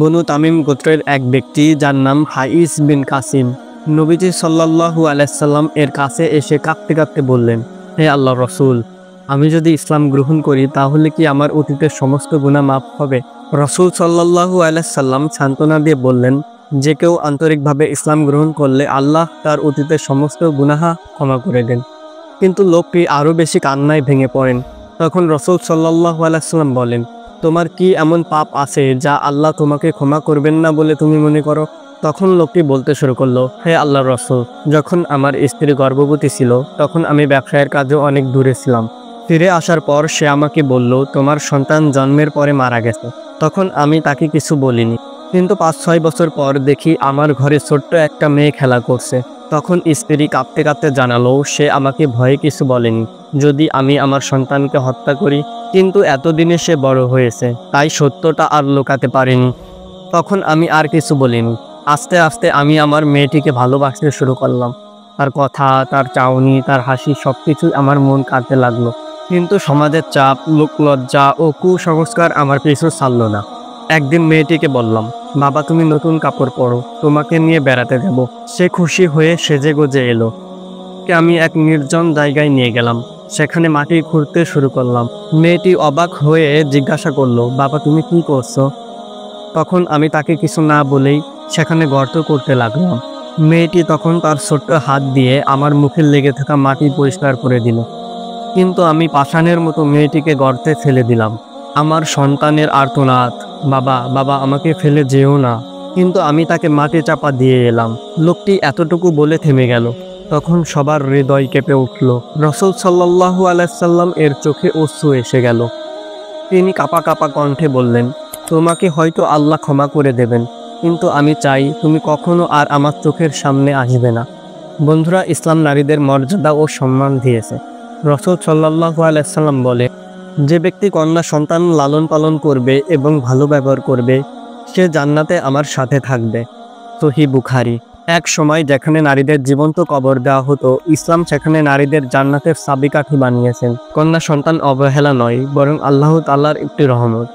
বনু তামিম গোত্রের এক ব্যক্তি যার নাম হাইস বিন কাসিম নবীজি সাল্লাল্লাহু আলাইহি সাল্লাম এর কাছে এসে কাঁদতে কাঁদতে বললেন, হে আল্লাহ রসুল, আমি যদি ইসলাম গ্রহণ করি তাহলে কি আমার অতীতের সমস্ত গুনাহ মাফ হবে? রসুল সাল্লাল্লাহু আলাইহি সাল্লাম সান্ত্বনা দিয়ে বললেন, যে কেউ আন্তরিকভাবে ইসলাম গ্রহণ করলে আল্লাহ তার অতীতের সমস্ত গুনাহ ক্ষমা করে দেন। কিন্তু লোকটি আরও বেশি কান্নায় ভেঙে পড়েন। তখন রসুল সাল্লাল্লাহু আলাইহি সাল্লাম বলেন, তোমার কি এমন পাপ আছে যা আল্লাহ তোমাকে ক্ষমা করবেন না বলে তুমি মনে করো? তখন লোকটি বলতে শুরু করলো, হে আল্লাহর রসুল, যখন আমার স্ত্রী গর্ভবতী ছিল তখন আমি ব্যবসায়ের কাজেও অনেক দূরে ছিলাম। ফিরে আসার পর সে আমাকে বলল, তোমার সন্তান জন্মের পরে মারা গেছে। তখন আমি তাকে কিছু বলিনি। কিন্তু 5-6 বছর পর দেখি আমার ঘরে ছোট্ট একটা মেয়ে খেলা করছে। তখন স্ত্রী কাঁদতে কাঁদতে জানালো সে আমাকে ভয়ে কিছু বলেনি, যদি আমি আমার সন্তানকে হত্যা করি। কিন্তু এতদিনে সে বড় হয়েছে, তাই সত্যটা আর লুকাতে পারিনি। তখন আমি আর কিছু বলিনি। আস্তে আস্তে আমি আমার মেয়েটিকে ভালোবাসতে শুরু করলাম। তার কথা, তার চাউনি, তার হাসি সবকিছুই আমার মন কাঁদতে লাগলো। কিন্তু সমাজের চাপ, লোকলজ্জা ও কুসংস্কার আমার পিছু ছাড়লো না। একদিন মেয়েটিকে বললাম, বাবা তুমি নতুন কাপড় পরো, তোমাকে নিয়ে বেড়াতে যাব। সে খুশি হয়ে সেজে গুজে এলো। আমি এক নির্জন জায়গায় নিয়ে গেলাম। সেখানে মাটি খুঁড়তে শুরু করলাম। মেয়েটি অবাক হয়ে জিজ্ঞাসা করলো, বাবা তুমি কি করছো? তখন আমি তাকে কিছু না বলেই সেখানে গর্ত করতে লাগলাম। মেয়েটি তখন তার ছোট্ট হাত দিয়ে আমার মুখে লেগে থাকা মাটি পরিষ্কার করে দিল। কিন্তু আমি পাষাণের মতো মেয়েটিকে গর্তে ফেলে দিলাম। আমার সন্তানের আর্তনাদ, বাবা বাবা আমাকে ফেলে যেও না। কিন্তু আমি তাকে মাটি চাপা দিয়ে এলাম। লোকটি এতটুকু বলে থেমে গেল। তখন সবার হৃদয় কেঁপে উঠল। রাসূল সাল্লাল্লাহু আলাইহি সাল্লাম এর চোখে অশ্রু এসে গেল। তিনি কাঁপা কাঁপা কণ্ঠে বললেন, তোমাকে হয়তো আল্লাহ ক্ষমা করে দেবেন, কিন্তু আমি চাই তুমি কখনো আর আমার চোখের সামনে আসবে না। বন্ধুরা, ইসলাম নারীদের মর্যাদা ও সম্মান দিয়েছে। রাসূল সাল্লাল্লাহু আলাইহি সাল্লাম বলে, যে ব্যক্তি কন্যা সন্তান লালন পালন করবে এবং ভালো ব্যবহার করবে সে জান্নাতে আমার সাথে থাকবে। সহিহ বুখারী। এক সময় যেখানে নারীদের জীবন্ত কবর দেওয়া হতো, ইসলাম সেখানে নারীদের জান্নাতের চাবিকাঠি বানিয়েছেন। কন্যা সন্তান অবহেলা নয়, বরং আল্লাহ তাআলার একটি রহমত।